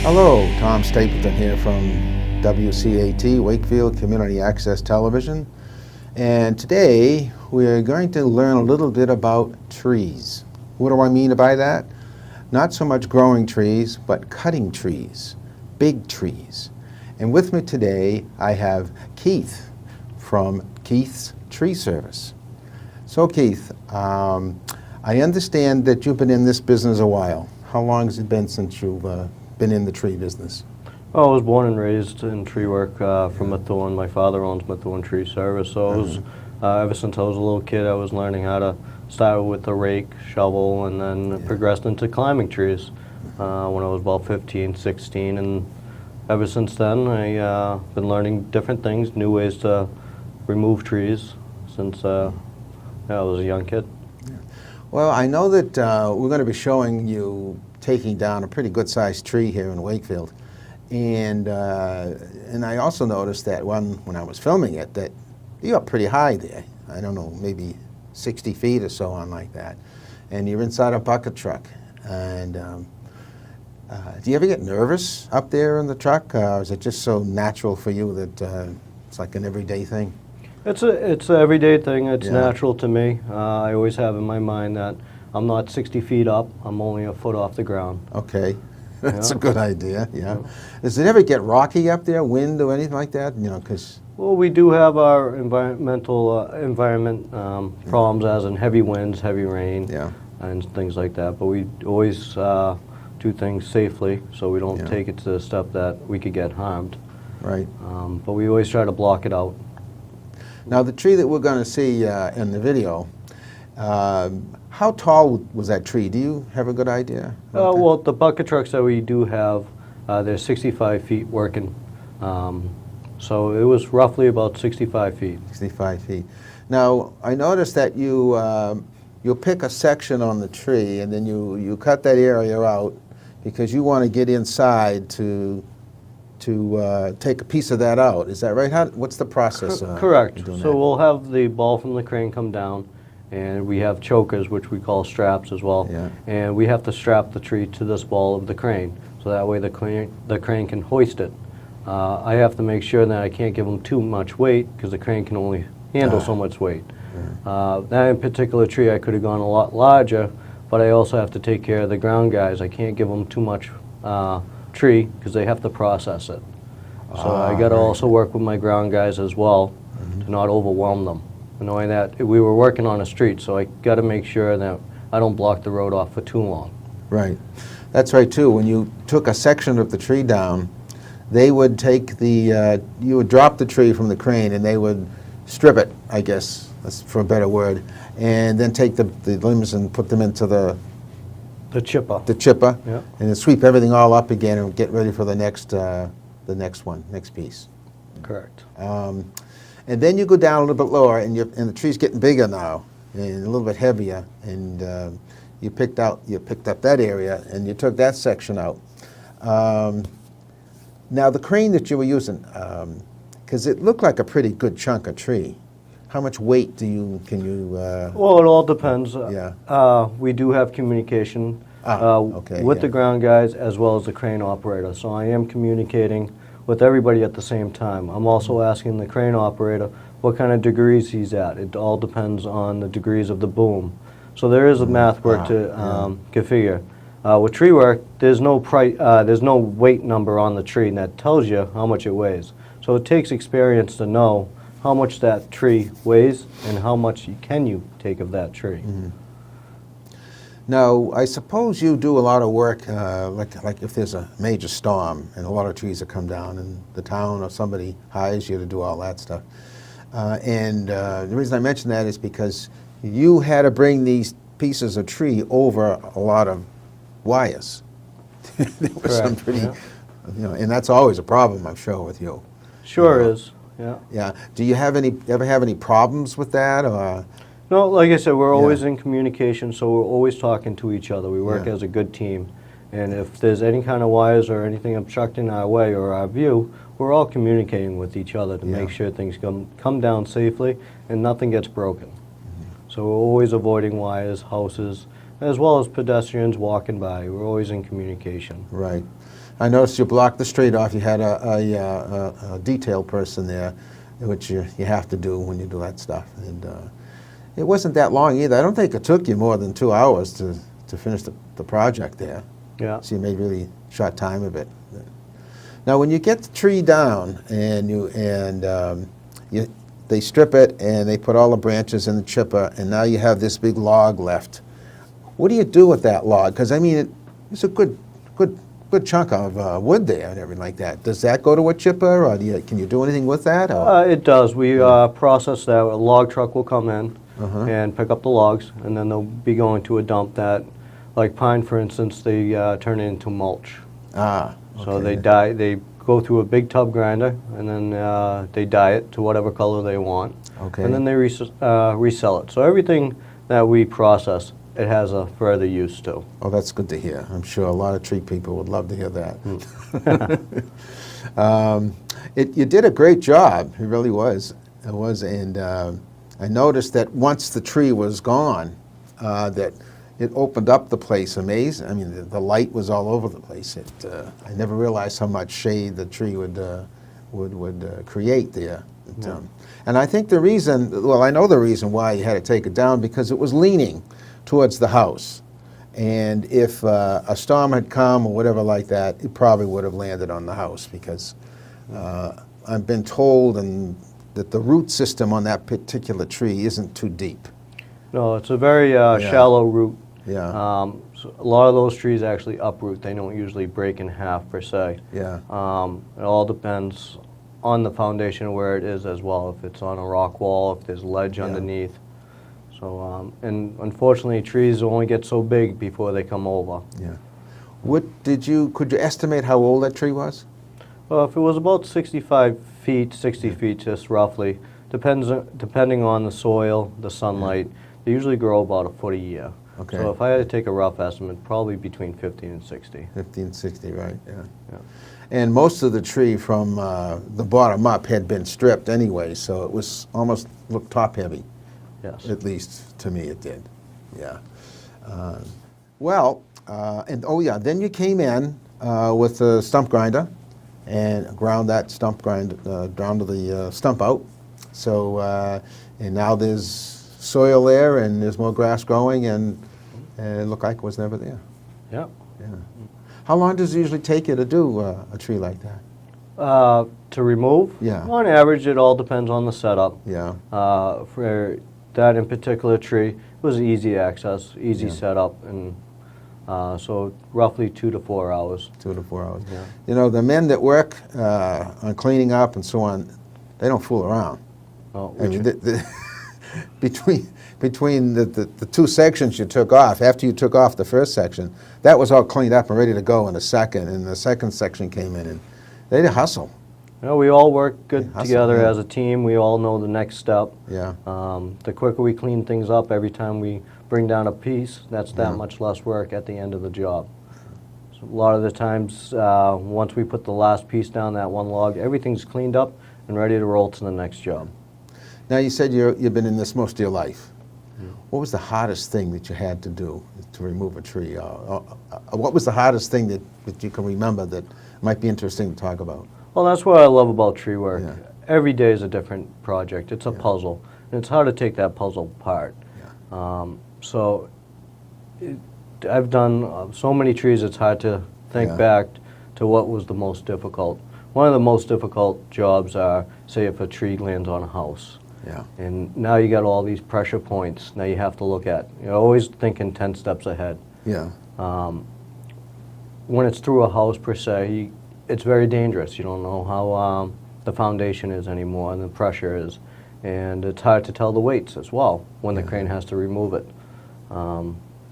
Hello, Tom Stapleton here from WCAT, Wakefield Community Access Television. And today we're going to learn a little bit about trees. What do I mean by that? Not so much growing trees, but cutting trees, big trees. And with me today I have Keith from Keith's Tree Service. So Keith, I understand that you've been in this business a while. How long has it been since you've been in the tree business? Well, I was born and raised in tree work from Methuen. My father owns Methuen Tree Service, so I was, ever since I was a little kid, I was learning how to start with a rake, shovel, and then progressed into climbing trees when I was about 15, 16, and ever since then I've been learning different things, new ways to remove trees since I was a young kid. Well, I know that we're going to be showing you taking down a pretty good-sized tree here in Wakefield, and I also noticed that when I was filming it, that you're up pretty high there. I don't know, maybe 60 feet or so on like that, and you're inside a bucket truck. And do you ever get nervous up there in the truck? Or is it just so natural for you that it's like an everyday thing? It's an everyday thing. It's natural to me. I always have in my mind that I'm not 60 feet up. I'm only a foot off the ground. Okay, that's a good idea. Yeah. Does it ever get rocky up there, wind or anything like that? You know, because well, we do have our environment problems, as in heavy winds, heavy rain, and things like that. But we always do things safely, so we don't take it to the step that we could get harmed. Right. But we always try to block it out. Now, the tree that we're going to see in the video, how tall was that tree? Do you have a good idea? Well, the bucket trucks that we do have, they're 65 feet working. So it was roughly about 65 feet. 65 feet. Now, I noticed that you'll pick a section on the tree and then you cut that area out because you want to get inside to take a piece of that out. Is that right? What's the process? Correct. So we'll have the ball from the crane come down, and we have chokers, which we call straps as well. Yeah. And we have to strap the tree to this ball of the crane, so that way the crane can hoist it. I have to make sure that I can't give them too much weight, because the crane can only handle so much weight. That in particular tree I could have gone a lot larger, but I also have to take care of the ground guys. I can't give them too much tree because they have to process it. So I got to also work with my ground guys as well to not overwhelm them. Knowing that we were working on a street, so I got to make sure that I don't block the road off for too long. Right. That's right too. When you took a section of the tree down, they would take you would drop the tree from the crane and they would strip it, I guess, that's for a better word, and then take the limbs and put them into the chipper. The chipper, and then sweep everything all up again and get ready for the next piece. Correct. And then you go down a little bit lower, and the tree's getting bigger now and a little bit heavier, and you picked up that area and you took that section out. Now the crane that you were using, because it looked like a pretty good chunk of tree. How much weight can you? Well, it all depends. We do have communication with the ground guys as well as the crane operator. So I am communicating with everybody at the same time. I'm also asking the crane operator what kind of degrees he's at. It all depends on the degrees of the boom. So there is a math work to configure. With tree work, there's no weight number on the tree that tells you how much it weighs. So it takes experience to know how much that tree weighs and how much can you take of that tree. Now, I suppose you do a lot of work, like if there's a major storm and a lot of trees that come down and the town or somebody hires you to do all that stuff. The reason I mention that is because you had to bring these pieces of tree over a lot of wires. There was some pretty, and that's always a problem, I'm sure, with you. Sure is. Yeah. Do you ever have any problems with that, or? No, like I said, we're always in communication, so we're always talking to each other. We work as a good team, and if there's any kind of wires or anything obstructing our way or our view, we're all communicating with each other to make sure things come down safely and nothing gets broken. So we're always avoiding wires, houses, as well as pedestrians walking by. We're always in communication. Right. I noticed you blocked the street off. You had a detail person there, which you have to do when you do that stuff. And it wasn't that long either. I don't think it took you more than 2 hours to finish the project there. Yeah. So you made really short time of it. Now, when you get the tree down and they strip it and they put all the branches in the chipper, and now you have this big log left. What do you do with that log? Because I mean, it's a good chunk of wood there and everything like that. Does that go to a chipper, or can you do anything with that? Or? It does. We process that. A log truck will come in and pick up the logs, and then they'll be going to a dump that, like pine, for instance, they turn it into mulch. Ah, okay. So they go through a big tub grinder, and then they dye it to whatever color they want. Okay. And then they resell it. So everything that we process, it has a further use too. Oh, that's good to hear. I'm sure a lot of tree people would love to hear that. You did a great job. It really was. It was, and I noticed that once the tree was gone, that it opened up the place amazing. I mean, the light was all over the place. I never realized how much shade the tree would create there. And I think the reason, well, I know the reason why you had to take it down, because it was leaning towards the house. And if a storm had come or whatever like that, it probably would have landed on the house, because I've been told that the root system on that particular tree isn't too deep. No, it's a very shallow root. Yeah. So a lot of those trees actually uproot. They don't usually break in half per se. Yeah. It all depends on the foundation where it is as well. If it's on a rock wall, if there's ledge underneath. So, and unfortunately, trees only get so big before they come over. Yeah. Could you estimate how old that tree was? Well, if it was about 65 feet, 60 feet, just roughly, depending on the soil, the sunlight, they usually grow about a foot a year. Okay. So if I had to take a rough estimate, probably between 50 and 60. 50 and 60, right, yeah. Yeah. And most of the tree from the bottom up had been stripped anyway, so it was almost looked top-heavy. Yes. At least to me it did, yeah. And oh yeah, then you came in with a stump grinder and ground that stump ground down to the stump out. So, and now there's soil there and there's more grass growing, and it looked like it was never there. Yeah. Yeah. How long does it usually take you to do a tree like that? To remove? Yeah. On average, it all depends on the setup. Yeah. For that in particular tree, it was easy access, easy setup, and so roughly 2 to 4 hours. 2 to 4 hours. Yeah. You know, the men that work on cleaning up and so on, they don't fool around. Oh, I mean, between the two sections you took off, after you took off the first section, that was all cleaned up and ready to go in a second, and the second section came in, and they did hustle. you know, we all work good Hustle, together yeah. as a team. We all know the next step. Yeah. The quicker we clean things up, every time we bring down a piece, that's that much less work at the end of the job. So a lot of the times, once we put the last piece down, that one log, everything's cleaned up and ready to roll to the next job. Now, you said you've been in this most of your life. What was the hardest thing that you had to do to remove a tree? What was the hardest thing that you can remember that might be interesting to talk about? Well, that's what I love about tree work. Yeah. Every day is a different project. It's a puzzle, and it's hard to take that puzzle apart. Yeah. So I've done so many trees, it's hard to think back to what was the most difficult. One of the most difficult jobs are, say, if a tree lands on a house. Yeah. And now you got all these pressure points now you have to look at. You're always thinking 10 steps ahead. Yeah. When it's through a house per se, it's very dangerous. You don't know how the foundation is anymore and the pressure is. And it's hard to tell the weights as well when the crane has to remove it.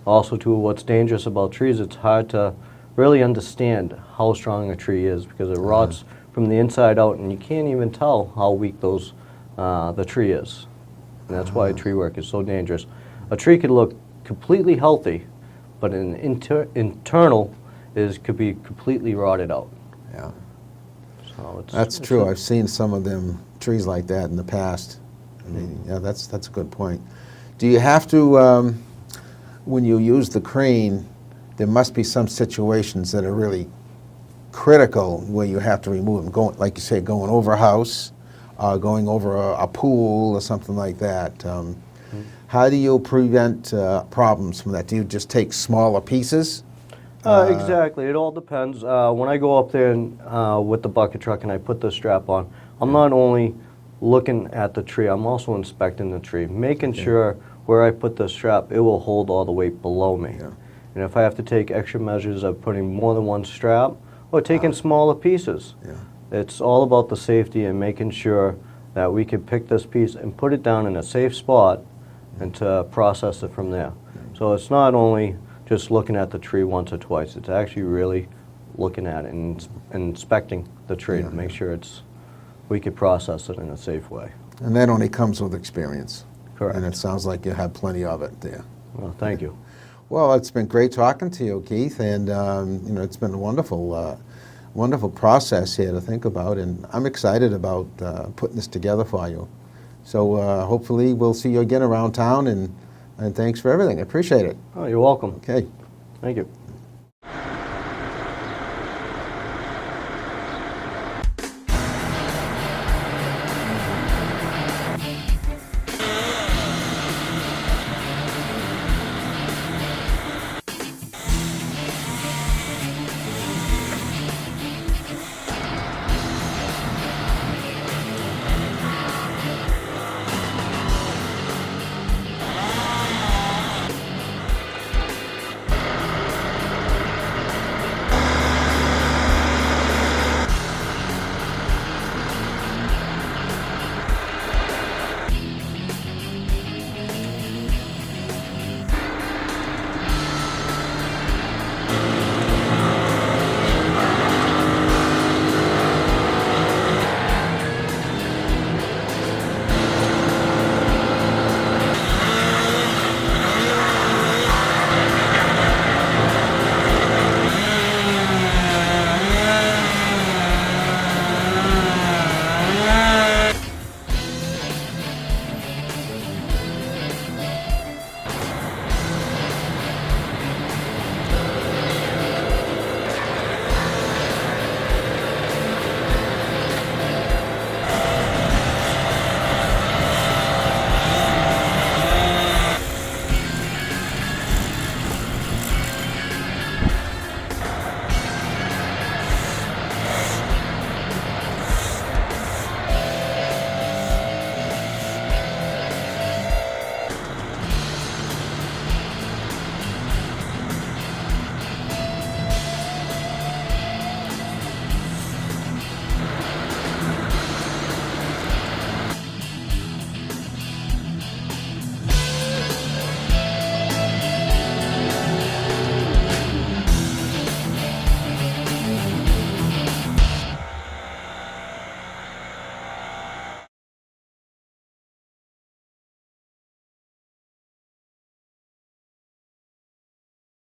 Also, too, what's dangerous about trees, it's hard to really understand how strong a tree is, because it rots from the inside out, and you can't even tell how weak the tree is. And that's why tree work is so dangerous. A tree could look completely healthy, but an internal could be completely rotted out. Yeah. So That's true. I've seen some of them trees like that in the past. I mean, yeah, that's a good point. Do you have to, when you use the crane, there must be some situations that are really critical where you have to remove them, going, like you say, going over a house, going over a pool or something like that. How do you prevent problems from that? Do you just take smaller pieces? Exactly. It all depends. When I go up there and, with the bucket truck and I put the strap on, I'm not only looking at the tree, I'm also inspecting the tree, making sure where I put the strap, it will hold all the weight below me. Yeah. And if I have to take extra measures of putting more than one strap or taking smaller pieces, Yeah. it's all about the safety and making sure that we can pick this piece and put it down in a safe spot and to process it from there. So it's not only just looking at the tree once or twice, it's actually really looking at it and inspecting the tree to make sure we could process it in a safe way. And that only comes with experience. Correct. And it sounds like you have plenty of it there. Well, thank you. Well, it's been great talking to you, Keith, and you know, it's been a wonderful, wonderful process here to think about, and I'm excited about putting this together for you. So hopefully we'll see you again around town, and thanks for everything. I appreciate it. Oh, you're welcome. Okay. Thank you.